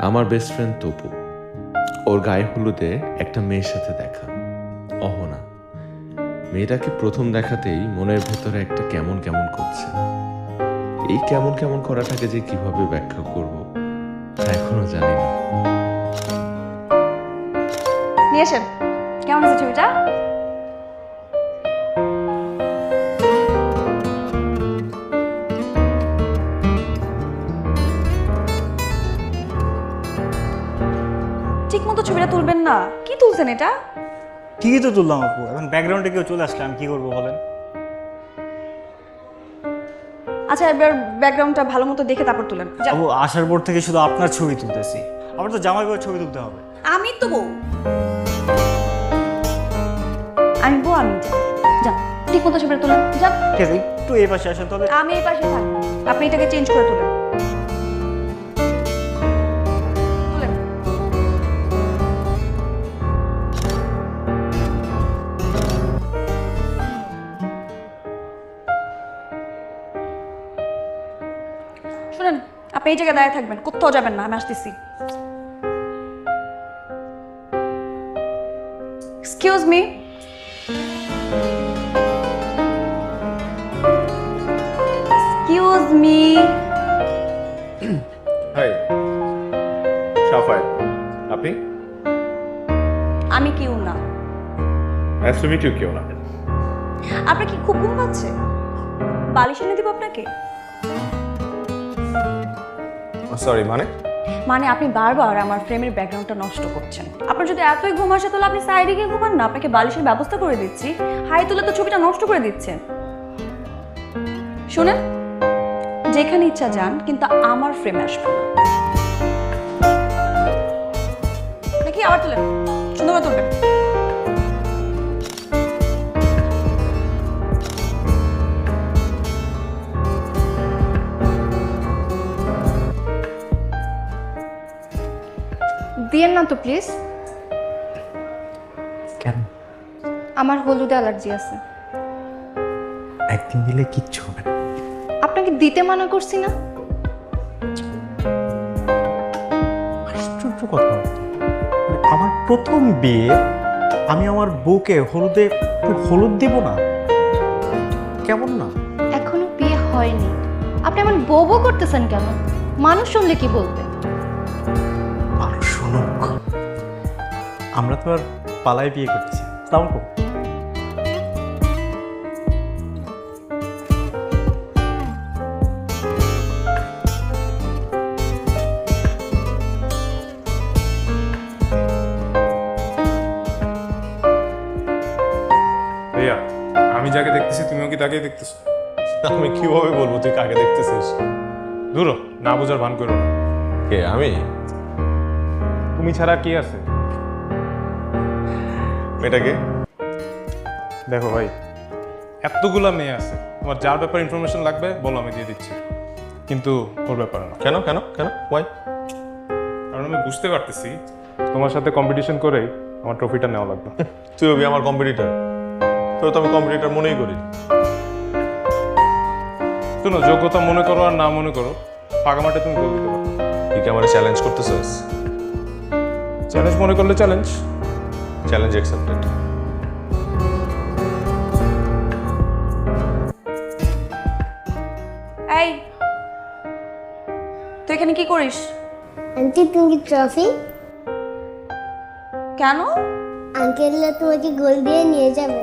আমার best friend Tapu, ওর গায়ে হলুদে একটা মেয়ের সাথে দেখা। অহনা মেয়েটাকে প্রথম দেখাতেই মনের ভেতরে একটা কেমন কেমন করছে। এই কেমন কেমন করাটাকে যে কিভাবে ব্যাখ্যা করব তা এখনো জানি না। নিয়ে আসেন। কেমন আছে ছবিটা? ঠিক মতো ছবিটা তুলবেন না। কি তুলছেন এটা? ঠিকই তো তুললাম আপু, এখন ব্যাকগ্রাউন্ডে কেউ চলে আসলে আমি কি করবো বলেন? আচ্ছা, এবার ব্যাকগ্রাউন্ডটা ভালো মতো দেখে তারপর তুলেন। যান। আপু আসার পর থেকে শুধু আপনার ছবি তুলতেছি, আমার তো জামাই বউয়ের ছবি তুলতে হবে। আমি তো বউ। আমি বউ, আমি যান। ঠিক মতো ছবিটা তুলেন। যান। ঠিক আছে, একটু এই পাশে আসেন তবে। আমি এই পাশে থাকবো, আপনি এটাকে চেঞ্জ করে তুলেন। তুলেন। শুনেন, আপনি এই জায়গায় দাঁড়িয়ে থাকবেন, কোথাও যাবেন না, আমি আসতেছি। Excuse me. Excuse me. Hi সাফায়, আপনি? আমি কেউ না। Nice to meet you. কেউ না। আপনার কি খুব ঘুম পাচ্ছে? বালিশ এনে দিব আপনাকে? সরি, মানে আপনি বারবার আমার ফ্রেমের ব্যাকগ্রাউন্ডটা নষ্ট করছেন। আপনার যদি এতই ঘুম আসে তাহলে আপনি সাইডে গিয়ে ঘুমান না, আপনাকে বালিশের ব্যবস্থা করে দিচ্ছি। হাই তুলে তো ছবিটা নষ্ট করে দিচ্ছেন। শুনেন, যেখানে ইচ্ছা যান, কিন্তু আমার ফ্রেমে আসবেন না। দেখি আবার তুলেন, সুন্দর করে তুলবেন। দিয়েন না তো প্লিজ। কেন? আমার হলুদে অ্যালার্জি আছে। একদিন দিলে কিচ্ছু হবে না। আপনাকে দিতে মানা করছি না? আশ্চর্য কথা, মানে আমার প্রথম বিয়ে, আমি আমার বউকে হলুদে হলুদ দিব না? কেমন না? এখনো বিয়ে হয়নি, আপনি আমার বউ করতেছেন কেন? মানুষ শুনলে কি বলবে? আর শুনুক, আমরা তো আর পালায় বিয়ে করতেছি। আসসালামু আলাইকুম। ভাইয়া, আমি যাকে দেখতেছি তুমিও কি তাকেই দেখতেছো? আমি কিভাবে বলবো তুই কাকে দেখতেছিস? দূর হ, না বোঝার ভান করো না। কে? আমি? তুমি ছাড়া কি আছে? মেয়েটাকে? দেখো ভাই, এতগুলা মেয়ে আছে, তোমার যার ব্যাপারে ইনফরমেশন লাগবে বলো, আমি দিয়ে দিচ্ছি। কিন্তু ওর ব্যাপারে না। কেন কেন কেন ওয়াই? কারণ আমি বুঝতে পারতেছি তোমার সাথে কম্পিটিশন করেই আমার ট্রফিটা নেওয়া লাগবে। তুই হবি আমার কম্পিটিটর? তোর তো আমি কম্পিটিটর মনেই করি। শোনো, যোগ্যতা মনে করো আর না মনে করো, ফাঁকা মাঠে তুমি গোল দিতে পারো। তুই কি আমার চ্যালেঞ্জ করতেছিস? চ্যালেঞ্জ মনে করলে চ্যালেঞ্জ। Challenge accepted. এই, তুই এখানে কি করিস? আন্টি তুমি কি ট্রফি? কেন? আঙ্কেলরা তোমাকে গোল দিয়ে নিয়ে যাবে।